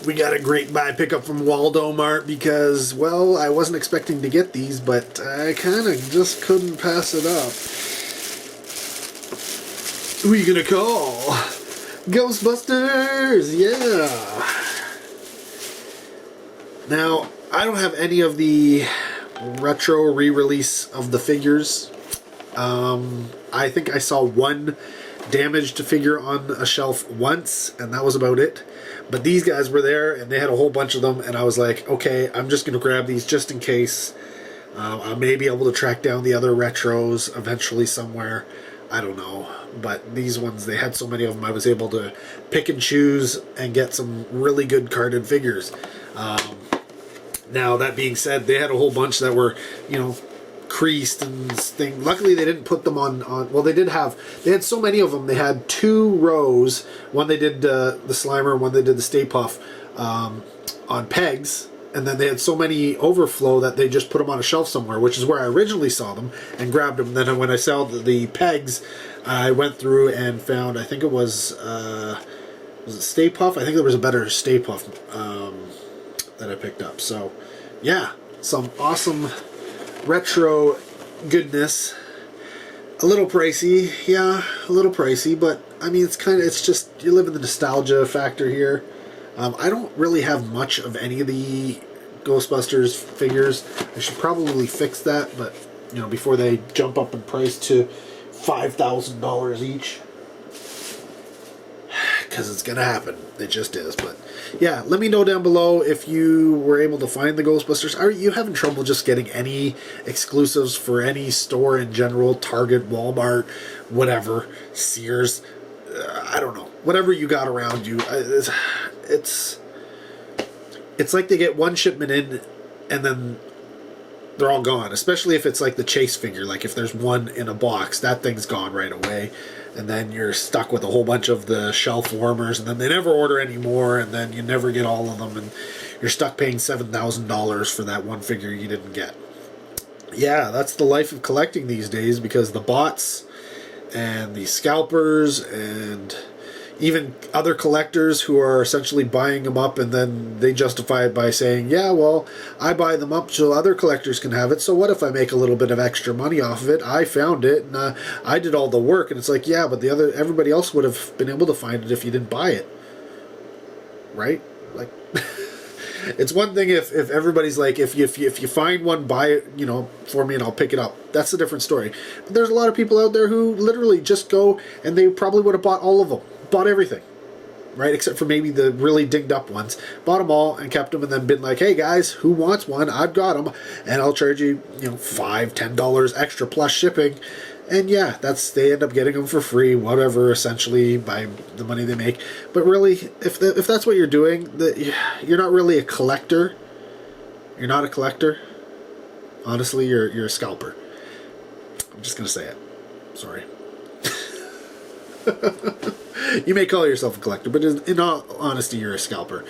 We got a great buy pickup from Waldo Mart because, well, I wasn't expecting to get these, but I kind of just couldn't pass it up. Who are you gonna call? Ghostbusters! Yeah! Now, I don't have any of the retro re-release of the figures. I think I saw one damaged figure on a shelf once, and that was about it. But these guys were there, and they had a whole bunch of them, and I was like, okay, I'm just going to grab these just in case. I may be able to track down the other retros eventually somewhere. I don't know. But these ones, they had so many of them, I was able to pick and choose and get some really good carded figures. Now, that being said, they had a whole bunch that were, you know, creased and thing. Luckily, they didn't put them on. Well, they had so many of them. They had 2 rows. One they did the Slimer, one they did the Stay Puft on pegs. And then they had so many overflow that they just put them on a shelf somewhere, which is where I originally saw them and grabbed them. Then when I saw the pegs, I went through and found, I think it was it Stay Puft? I think there was a better Stay Puft that I picked up. So, yeah, some awesome retro goodness. A little pricey, yeah, a little pricey, but I mean, it's just, you live in the nostalgia factor here. I don't really have much of any of the Ghostbusters figures. I should probably fix that, but, you know, before they jump up in price to $5,000 each. Because it's going to happen. It just is. But, yeah, let me know down below if you were able to find the Ghostbusters. Are you having trouble just getting any exclusives for any store in general? Target, Walmart, whatever, Sears, I don't know. Whatever you got around you. It's like they get one shipment in and then they're all gone. Especially if it's like the Chase figure. Like if there's one in a box, that thing's gone right away. And then you're stuck with a whole bunch of the shelf warmers, and then they never order any more, and then you never get all of them, and you're stuck paying $7,000 for that one figure you didn't get. Yeah, that's the life of collecting these days, because the bots and the scalpers and even other collectors who are essentially buying them up, and then they justify it by saying, yeah, well, I buy them up so other collectors can have it, so what if I make a little bit of extra money off of it? I found it, and I did all the work. And it's like, yeah, but everybody else would have been able to find it if you didn't buy it. Right? Like, it's one thing if everybody's like, if you find one, buy it, you know, for me, and I'll pick it up. That's a different story. But there's a lot of people out there who literally just go, and they probably would have bought all of them. Bought everything, right? Except for maybe the really dinged up ones. Bought them all and kept them, and then been like, hey guys, who wants one? I've got them, and I'll charge you, you know, $5, $10 extra plus shipping. And yeah, they end up getting them for free, whatever, essentially, by the money they make. But really, if that's what you're doing, you're not really a collector. You're not a collector. Honestly, you're a scalper. I'm just gonna say it. Sorry. You may call yourself a collector, but in all honesty, you're a scalper.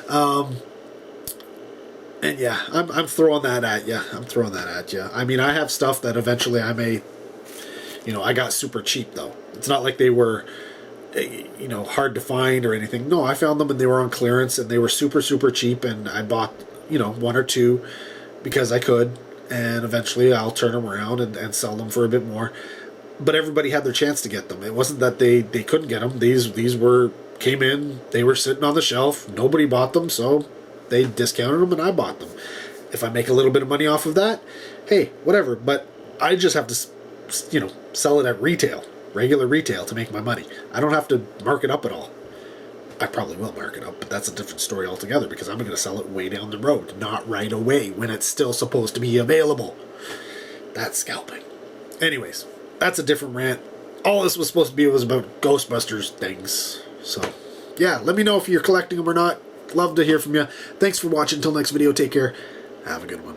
And yeah, I'm throwing that at you. I mean, I have stuff that eventually I may, you know, I got super cheap, though. It's not like they were, you know, hard to find or anything. No, I found them and they were on clearance and they were super, super cheap, and I bought, you know, 1 or 2 because I could, and eventually I'll turn them around and sell them for a bit more. But everybody had their chance to get them. It wasn't that they couldn't get them. These came in, they were sitting on the shelf, nobody bought them, so they discounted them and I bought them. If I make a little bit of money off of that, hey, whatever. But I just have to, you know, sell it at retail, regular retail, to make my money. I don't have to mark it up at all. I probably will mark it up, but that's a different story altogether, because I'm going to sell it way down the road, not right away when it's still supposed to be available. That's scalping. Anyways, that's a different rant. All this was supposed to be was about Ghostbusters things. So, yeah, let me know if you're collecting them or not. Love to hear from you. Thanks for watching. Until next video, take care. Have a good one.